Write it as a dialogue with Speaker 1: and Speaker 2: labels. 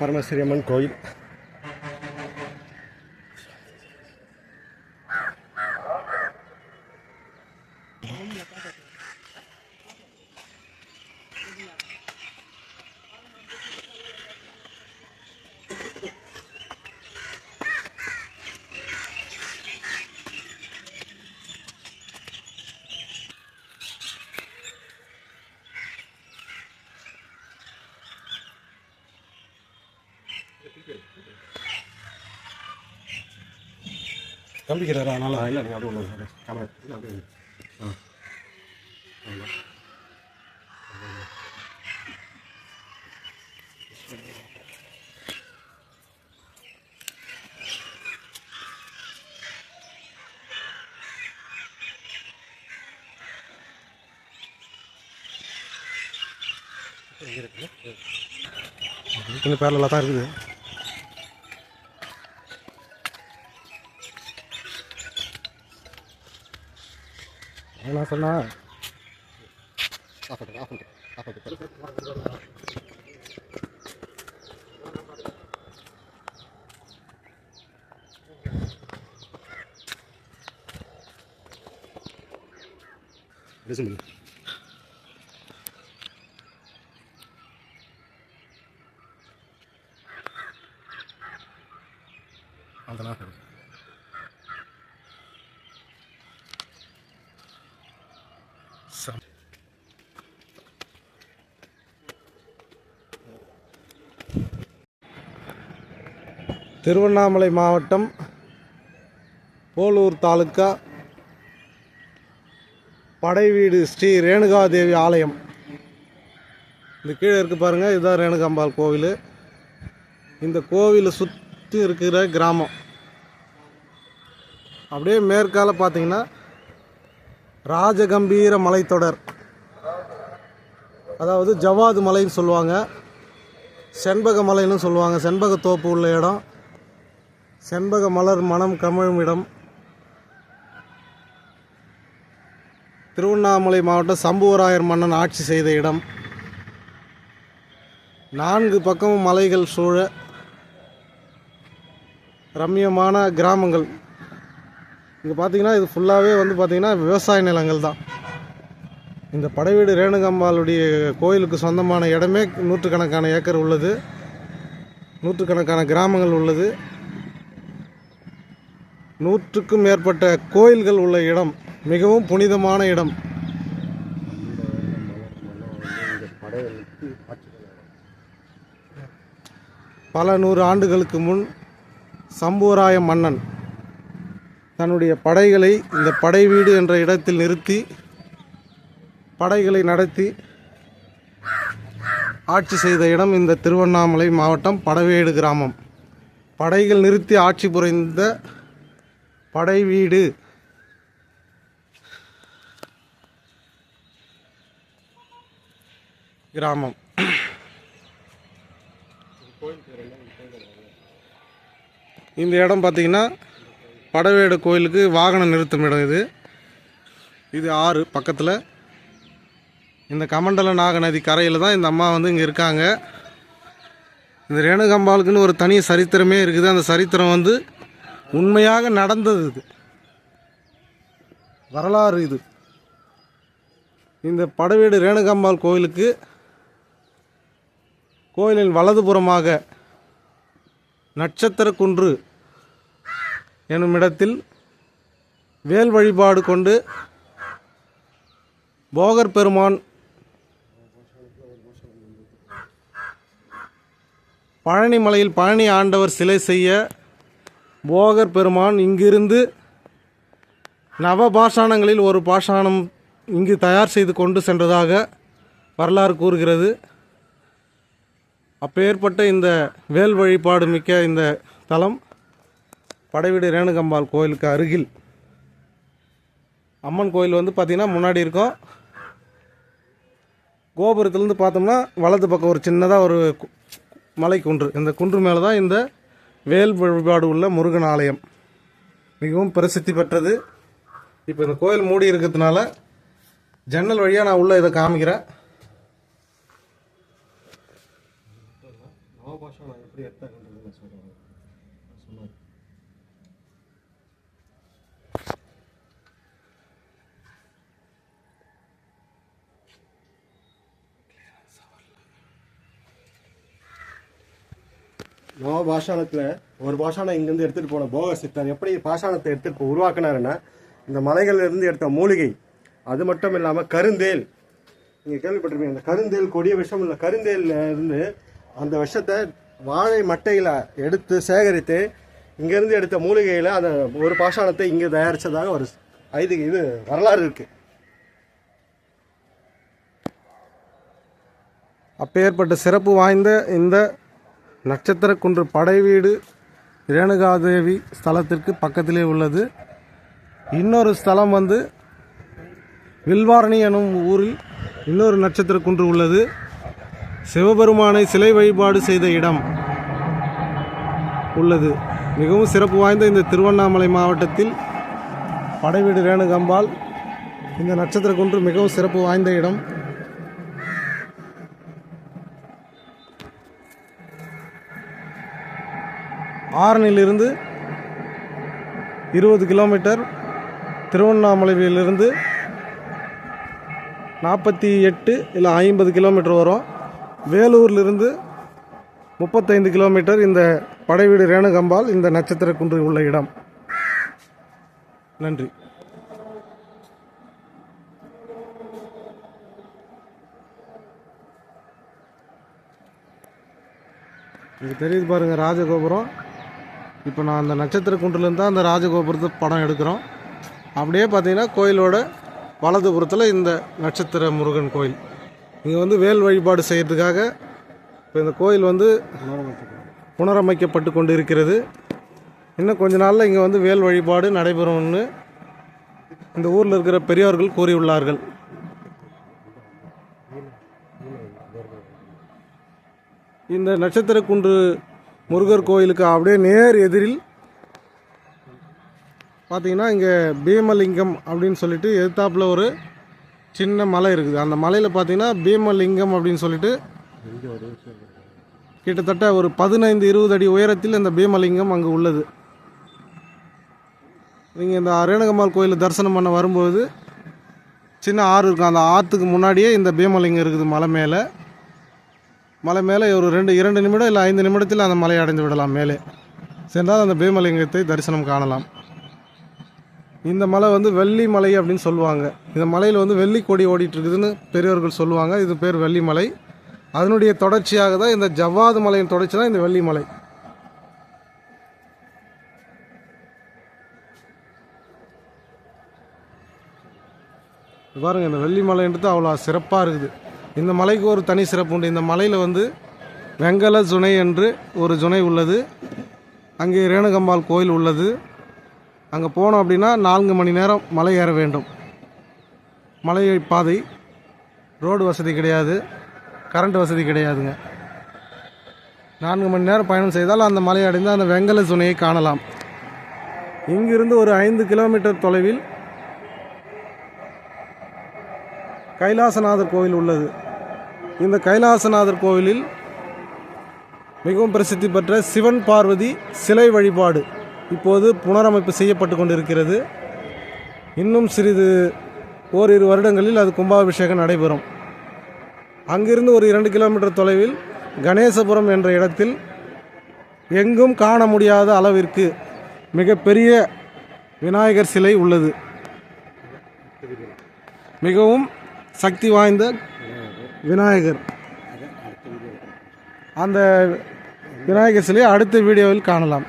Speaker 1: பரமேஸ்வரி அம்மன் கோயில். கம்பிக்கிறாரா? நல்லா இல்லை, நீங்கள் அப்படி ஒன்று கேமரா அப்படி ஆ கொஞ்சம் பேரலாக தான் இருக்குது. என்ன சொன்னா அதெல்லாம் திருவண்ணாமலை மாவட்டம் போலூர் தாலுக்கா படைவீடு ஸ்ரீ ரேணுகாதேவி ஆலயம். இந்த கீழே இருக்குது பாருங்கள், இதுதான் ரேணுகாம்பாள் கோவில். இந்த கோவிலை சுற்றி இருக்கிற கிராமம். அப்படியே மேற்கால பார்த்தீங்கன்னா ராஜகம்பீர மலைத்தொடர், அதாவது ஜவ்வாது மலைன்னு சொல்லுவாங்க, செண்பக மலைன்னு சொல்லுவாங்க. செண்பக தோப்பு உள்ள இடம், செண்பக மலர் மனம் கமழும் இடம். திருவண்ணாமலை மாவட்டம் சம்புவராயர் மன்னன் ஆட்சி செய்த இடம். 4 பக்கமும் மலைகள் சூழ ரம்மியமான கிராமங்கள். இங்கே பார்த்தீங்கன்னா இது ஃபுல்லாகவே பார்த்தீங்கன்னா விவசாய நிலங்கள் தான். இந்த படைவீடு ரேணுகாம்பாளுடைய கோயிலுக்கு சொந்தமான இடமே நூற்றுக்கணக்கான ஏக்கர் உள்ளது, நூற்றுக்கணக்கான கிராமங்கள் உள்ளது, 100க்கும் மேற்பட்ட கோயில்கள் உள்ள இடம், மிகவும் புனிதமான இடம். பல 100 ஆண்டுகளுக்கு முன் சம்புவராய மன்னன் தன்னுடைய படைகளை இந்த படைவீடு என்ற இடத்தில் நிறுத்தி படைகளை நடத்தி ஆட்சி செய்த இடம் இந்த திருவண்ணாமலை மாவட்டம் படைவீடு கிராமம். படைகள் நிறுத்தி ஆட்சி புரிந்த படைவீடு. கிராமம். இந்த இடம் பார்த்திங்கன்னா படைவீடு கோயிலுக்கு வாகனம் நிறுத்தும் இடம். இது ஆறு பக்கத்தில். இந்த கமண்டல நாகநதி கரையில் தான் இந்த அம்மா இங்கே இருக்காங்க. இந்த ரேணுகாம்பாளுக்குன்னு ஒரு தனி சரித்திரமே இருக்குது. அந்த சரித்திரம் உண்மையாக நடந்தது. இது வரலாறு. இது இந்த படைவீடு ரேணுகாம்பாள் கோயிலுக்கு கோயிலின் வலதுபுறமாக நட்சத்திர குன்று எனும் இடத்தில் வேல் வழிபாடு கொண்டு போகர் பெருமான் பழனி மலையில் பழனி ஆண்டவர் சிலை செய்ய போகர் பெருமான் இங்கிருந்து நவபாஷாணங்களில் ஒரு பாஷாணம் இங்கு தயார் செய்து கொண்டு சென்றதாக வரலாறு கூறுகிறது. அப்பேற்பட்ட இந்த வேல் வழிபாடு மிக்க இந்த தலம் படைவீடு ரேணுகாம்பாள் கோயிலுக்கு அருகில். அம்மன் கோயில் பார்த்திங்கன்னா முன்னாடி இருக்கும். கோபுரத்துலேருந்து பார்த்தோம்னா வலது பக்கம் ஒரு சின்னதாக ஒரு மலை குன்று. இந்த குன்று மேலே தான் இந்த வேல் வழிபாடு உள்ள முருகன் ஆலயம் மிகவும் பிரசித்தி பெற்றது. இப்போ இந்த கோயில் மூடி இருக்கிறதுனால ஜன்னல் வழியாக நான் உள்ளே இதை காமிக்கிறேன்.
Speaker 2: எப்படி எடுத்தாங்கன்றதை சொல்கிறேன். சொன்னார். நவ பாஷாணத்தில் ஒரு பாஷாணம் இங்கேருந்து எடுத்துகிட்டு போன போகர் சித்தர் எப்படி பாஷாணத்தை எடுத்துகிட்டு உருவாக்குனாருன்னா, இந்த மலைகளிலிருந்து எடுத்த மூலிகை, அது மட்டும் இல்லாமல் கருந்தேல், நீங்கள் கேள்விப்பட்டிருப்பீங்க, அந்த கருந்தேல் கொடிய விஷம் இல்லை, கருந்தேலில் இருந்து அந்த விஷத்தை வாழை மட்டையில் எடுத்து சேகரித்து இங்கேருந்து எடுத்த மூலிகையில் அந்த ஒரு பாஷாணத்தை இங்கே தயாரித்ததாக ஒரு இது வரலாறு இருக்குது.
Speaker 1: அப்பேற்பட்ட சிறப்பு வாய்ந்த இந்த நட்சத்திரக்குன்று படைவீடு ரேணுகாதேவி ஸ்தலத்திற்கு பக்கத்திலே உள்ளது. இன்னொரு ஸ்தலம் வந்து வில்வாரணி எனும் ஊரில் இன்னொரு நட்சத்திரக்குன்று உள்ளது. சிவபெருமானை சிலை வழிபாடு செய்த இடம் உள்ளது. மிகவும் சிறப்பு வாய்ந்த இந்த திருவண்ணாமலை மாவட்டத்தில் படைவீடு ரேணுகாம்பாள் இந்த நட்சத்திரக்குன்று மிகவும் சிறப்பு வாய்ந்த இடம். ஆரணிலிருந்து 20 கிலோமீட்டர், திருவண்ணாமலையிலிருந்து 48 இல்லை 50 கிலோமீட்டர் வரும். வேலூரிலிருந்து 35 கிலோமீட்டர் இந்த படைவீடு ரேணுகாம்பாள் இந்த நட்சத்திரக்குன்று உள்ள இடம். நன்றி. இது தெரியுது பாருங்கள் ராஜகோபுரம். இப்போ நான் அந்த நட்சத்திரக்குன்றுலேருந்து தான் அந்த ராஜகோபுரத்தை படம் எடுக்கிறோம். அப்படியே பார்த்தீங்கன்னா கோயிலோட வலதுபுறத்தில் இந்த நட்சத்திர முருகன் கோயில். இங்கே வந்து வேல் வழிபாடு செய்கிறதுக்காக இப்போ இந்த கோயில் வந்து புனரமைக்கப்பட்டு கொண்டு இருக்கிறது. இன்னும் கொஞ்ச நாளில் இங்கே வந்து வேல் வழிபாடு நடைபெறும்னு இந்த ஊரில் இருக்கிற பெரியோர்கள் கூறியுள்ளார்கள். இந்த நட்சத்திரக்குன்று முருகர் கோயிலுக்கு அப்படியே நேர் எதிரில் பார்த்தீங்கன்னா இங்கே பீமலிங்கம் அப்படின்னு சொல்லிட்டு எதிர்த்தாப்பில் ஒரு சின்ன மலை இருக்குது. அந்த மலையில் பார்த்தீங்கன்னா பீமலிங்கம் அப்படின்னு சொல்லிட்டு கிட்டத்தட்ட ஒரு 15-20 அடி உயரத்தில் இந்த பீமலிங்கம் அங்கே உள்ளது. நீங்கள் இந்த ரேணுகாம்பாள் கோயில் தரிசனம் பண்ண வரும்போது சின்ன ஆறு இருக்கும். அந்த ஆற்றுக்கு முன்னாடியே இந்த பீமலிங்கம் இருக்குது. மலை மேலே ஒரு 2 நிமிடம் இல்லை 5 நிமிடத்தில் அந்த மலையை அடைந்து விடலாம். மேலே சென்றால் அந்த பீமலிங்கத்தை தரிசனம் காணலாம். இந்த மலை வந்து வெள்ளி மலை அப்படின்னு சொல்லுவாங்க. இந்த மலையில் வந்து வெள்ளி கொடி ஓடிட்டு இருக்குதுன்னு பெரியவர்கள் சொல்லுவாங்க. இது பேர் வெள்ளி மலை. அதனுடைய தொடர்ச்சியாக தான் இந்த ஜவ்வாது மலையின் தொடர்ச்சி தான் இந்த வெள்ளி மலை. பாருங்கள், இந்த வெள்ளி மலைன்றது அவ்வளோ சிறப்பாக இருக்குது. இந்த மலைக்கு ஒரு தனி சிறப்பு உண்டு. இந்த மலையில் வந்து வெங்கல ஜுனை என்று ஒரு ஜுனை உள்ளது. அங்கே ரேணுகாம்பாள் கோயில் உள்ளது. அங்கே போனோம் அப்படின்னா 4 மணி நேரம் மலை ஏற வேண்டும். மலை பாதை, ரோடு வசதி கிடையாது, கரண்ட் வசதி கிடையாதுங்க. 4 மணி நேரம் பயணம் செய்தால் அந்த மலை அடைந்து அந்த வெங்கல ஜுனையை காணலாம். இங்கிருந்து ஒரு 5 கிலோமீட்டர் தொலைவில் கைலாசநாதர் கோவில் உள்ளது. இந்த கைலாசநாதர் கோவிலில் மிகவும் பிரசித்தி பெற்ற சிவன் பார்வதி சிலை வழிபாடு இப்போது புனரமைப்பு செய்யப்பட்டு கொண்டிருக்கிறது. இன்னும் ஓரிரு வருடங்களில் அது கும்பாபிஷேகம் நடைபெறும். அங்கிருந்து ஒரு 2 கிலோமீட்டர் தொலைவில் கணேசபுரம் என்ற இடத்தில் எங்கும் காண முடியாத அளவிற்கு மிகப்பெரிய விநாயகர் சிலை உள்ளது. மிகவும் சக்தி வாய்ந்த விநாயகர். அந்த விநாயகர் சிலையை அடுத்த வீடியோவில் காணலாம்.